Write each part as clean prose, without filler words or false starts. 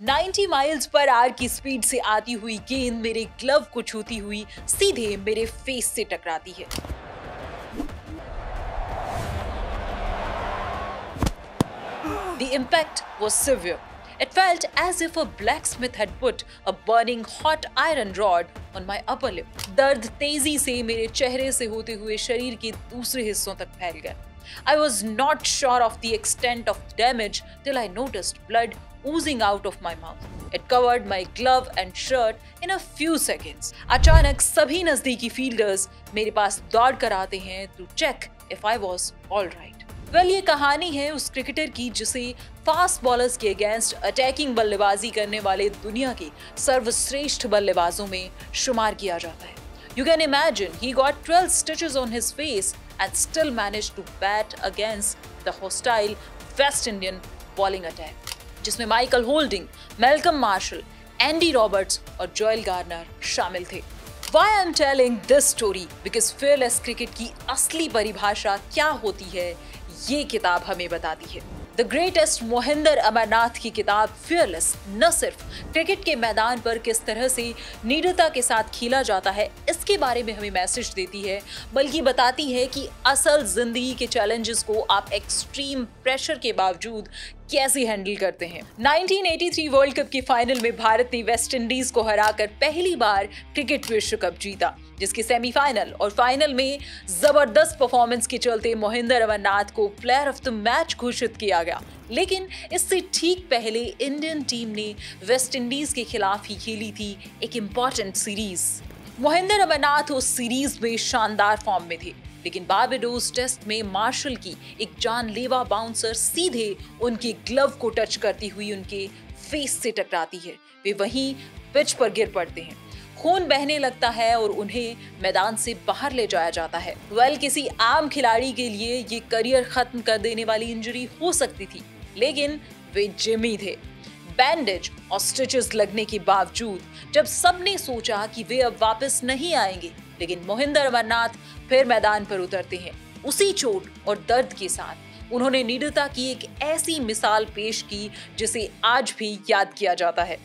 90 miles per hour की speed से आती हुई गेंद मेरे ग्लव को छूती हुई सीधे मेरे फेस से टकराती है। The impact was severe. It felt as if a blacksmith had put a burning hot iron rod on my upper lip. दर्द तेजी से मेरे चेहरे से होते हुए शरीर के दूसरे हिस्सों तक फैल गया। I was not sure of the extent of damage till I noticed blood oozing out of my mouth. It covered my glove and shirt in a few seconds. अचानक सभी नजदीकी फील्डर्स मेरे पास दौड़ कर आते हैं to check if I was all right. ये कहानी है उस क्रिकेटर की जिसे फास्ट बॉलर्स के अगेंस्ट अटैकिंग बल्लेबाजी करने वाले दुनिया के सर्वश्रेष्ठ बल्लेबाजों में शुमार किया जाता है। You can imagine he got 12 stitches on his face and still managed to bat against the hostile West Indian bowling attack, जिसमें Michael holding, Malcolm martial, Andy Roberts और जोएल गार्नर शामिल थे। Why I'm telling this story? Because fearless cricket की असली परिभाषा क्या होती है, ये किताब हमें बताती है। द ग्रेटेस्ट मोहिंदर अमरनाथ की किताब फियरलेस न सिर्फ क्रिकेट के मैदान पर किस तरह से निडरता के साथ खेला जाता है इसके बारे में हमें मैसेज देती है, बल्कि बताती है कि असल जिंदगी के चैलेंजेस को आप एक्सट्रीम प्रेशर के बावजूद कैसे हैंडल करते हैं। 1983 वर्ल्ड कप के फाइनल में भारत ने वेस्ट इंडीज को हराकर पहली बार क्रिकेट विश्व कप जीता, जिसके सेमीफाइनल और फाइनल में जबरदस्त परफॉर्मेंस के चलते मोहिंदर अमरनाथ को प्लेयर ऑफ द मैच घोषित किया गया। लेकिन इससे ठीक पहले इंडियन टीम ने वेस्ट इंडीज के खिलाफ ही खेली थी एक इम्पॉर्टेंट सीरीज। मोहिंदर अमरनाथ उस सीरीज में शानदार फॉर्म में थे, लेकिन बारबेडोस टेस्ट में मार्शल की एक जानलेवा बाउंसर सीधे उनके ग्लव को टच करती हुई उनके फेस से टकराती है। वे वहीं पिच पर गिर पड़ते हैं, खून बहने लगता है और उन्हें मैदान से बाहर ले जाया जाता है। किसी आम खिलाड़ी के लिए ये करियर खत्म कर देने वाली इंजरी हो सकती थी, लेकिन वे जिमी थे। बैंडेज और स्टिचेस लगने के बावजूद जब सबने सोचा कि वे अब वापस नहीं आएंगे, लेकिन मोहिंदर अमरनाथ फिर मैदान पर उतरते हैं। उसी चोट और दर्द के साथ उन्होंने निडरता की एक ऐसी मिसाल पेश की जिसे आज भी याद किया जाता है।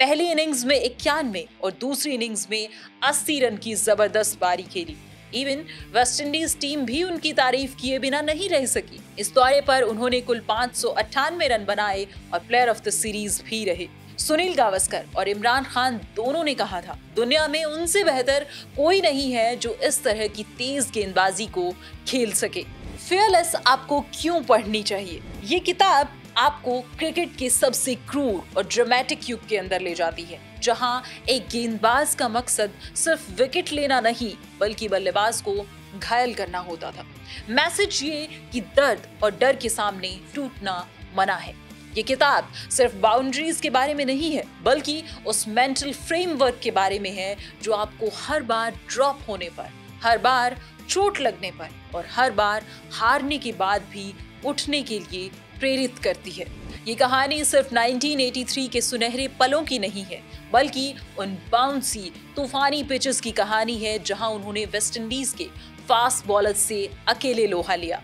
पहली इनिंग्स में 91 और दूसरी इनिंग्स में 80 रन की जबरदस्त पारी खेली। इवन वेस्ट इंडीज टीम भी उनकी तारीफ किए बिना नहीं रह सकी। इस दौरे पर उन्होंने कुल 598 रन बनाए और प्लेयर ऑफ द सीरीज भी रहे। सुनील गावस्कर और इमरान खान दोनों ने कहा था, दुनिया में उनसे बेहतर कोई नहीं है जो इस तरह की तेज गेंदबाजी को खेल सके। फियरलेस आपको क्यों पढ़नी चाहिए? ये किताब आपको क्रिकेट के सबसे क्रूर और ड्रामेटिक युग के अंदर ले जाती है, जहां एक गेंदबाज का मकसद सिर्फ विकेट लेना नहीं बल्कि बल्लेबाज को घायल करना होता था। मैसेज ये कि दर्द और डर के सामने टूटना मना है। ये किताब सिर्फ बाउंड्रीज के बारे में नहीं है, बल्कि उस मेंटल फ्रेमवर्क के बारे में है जो आपको हर बार ड्रॉप होने पर, हर बार चोट लगने पर और हर बार हारने के बाद भी उठने के लिए प्रेरित करती है। ये कहानी सिर्फ 1983 के सुनहरे पलों की नहीं है, बल्कि उन बाउंसी तूफानी पिचेस की कहानी है जहां उन्होंने वेस्ट इंडीज के फास्ट बॉलर्स से अकेले लोहा लिया।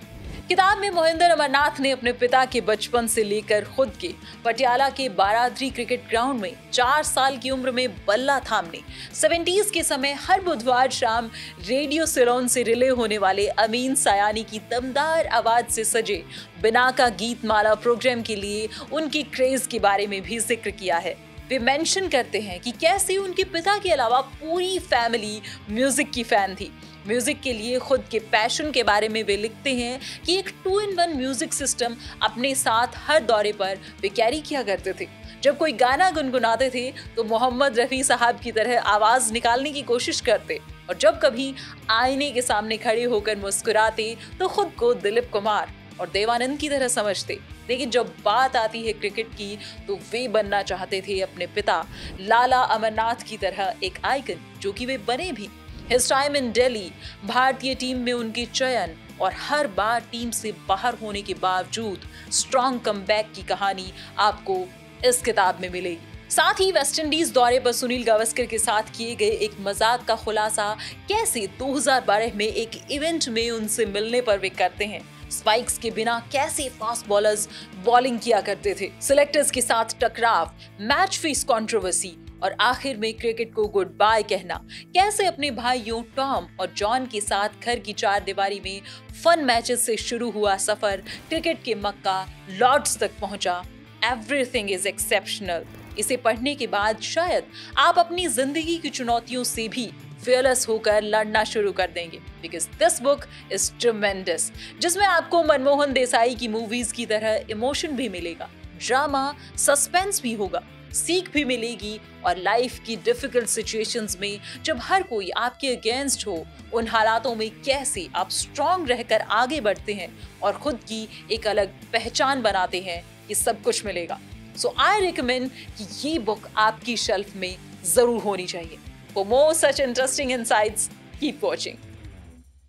किताब में मोहिंदर अमरनाथ ने अपने पिता के बचपन से लेकर खुद के पटियाला के बारादरी क्रिकेट ग्राउंड में 4 साल की उम्र में बल्ला थामने, 70s के समय हर बुधवार शाम रेडियो सिलोन से रिले होने वाले अमीन सयानी की दमदार आवाज से सजे बिना का गीत माला प्रोग्राम के लिए उनकी क्रेज के बारे में भी जिक्र किया है। वे मेंशन करते हैं कि कैसे उनके पिता के अलावा पूरी फैमिली म्यूजिक की फैन थी। म्यूजिक के लिए खुद के पैशन के बारे में वे लिखते हैं कि एक 2-in-1 म्यूजिक सिस्टम अपने साथ हर दौरे पर वे कैरी किया करते थे। जब कोई गाना गुनगुनाते थे तो मोहम्मद रफ़ी साहब की तरह आवाज निकालने की कोशिश करते, और जब कभी आईने के सामने खड़े होकर मुस्कुराते तो खुद को दिलीप कुमार और देवानंद की तरह समझते। लेकिन जब बात आती है क्रिकेट की तो वे बनना चाहते थे अपने पिता लाला अमरनाथ की तरह एक आइकन, जो कि वे बने भी। His time in Delhi, भारतीय टीम में उनके चयन और हर बार टीम से बाहर होने के बावजूद स्ट्रॉन्ग कमबैक की कहानी आपको इस किताब में मिलेगी। साथ ही वेस्ट इंडीज दौरे पर सुनील गावस्कर के साथ किए गए एक मजाक का खुलासा कैसे 2012 में एक इवेंट में उनसे मिलने पर वे करते हैं, स्पाइक्स के बिना कैसे फास्ट बॉलर्स बॉलिंग किया करते थे, सिलेक्टर्स के साथ टकराव, मैच फिक्स कंट्रोवर्सी और आखिर में क्रिकेट को गुड बाय कहना, कैसे अपने भाइयों टॉम और जॉन के साथ घर की चार दीवारी में फन मैचेस से शुरू हुआ सफर क्रिकेट के मक्का लॉर्ड्स तक पहुंचा। Everything is exceptional. इसे पढ़ने के बाद शायद आप अपनी जिंदगी की चुनौतियों से भी fearless होकर लड़ना शुरू कर देंगे, बिकॉज दिस बुक इज ट्रेमेंडस, जिसमें आपको मनमोहन देसाई की मूवीज की तरह इमोशन भी मिलेगा, ड्रामा, सस्पेंस भी होगा, सीख भी मिलेगी और लाइफ की डिफिकल्ट सिचुएशंस में जब हर कोई आपके अगेंस्ट हो, उन हालातों में कैसे आप स्ट्रांग रहकर आगे बढ़ते हैं और खुद की एक अलग पहचान बनाते हैं, ये सब कुछ मिलेगा। सो आई रिकमेंड कि ये बुक आपकी शेल्फ में जरूर होनी चाहिए। For more such interesting insights, keep watching.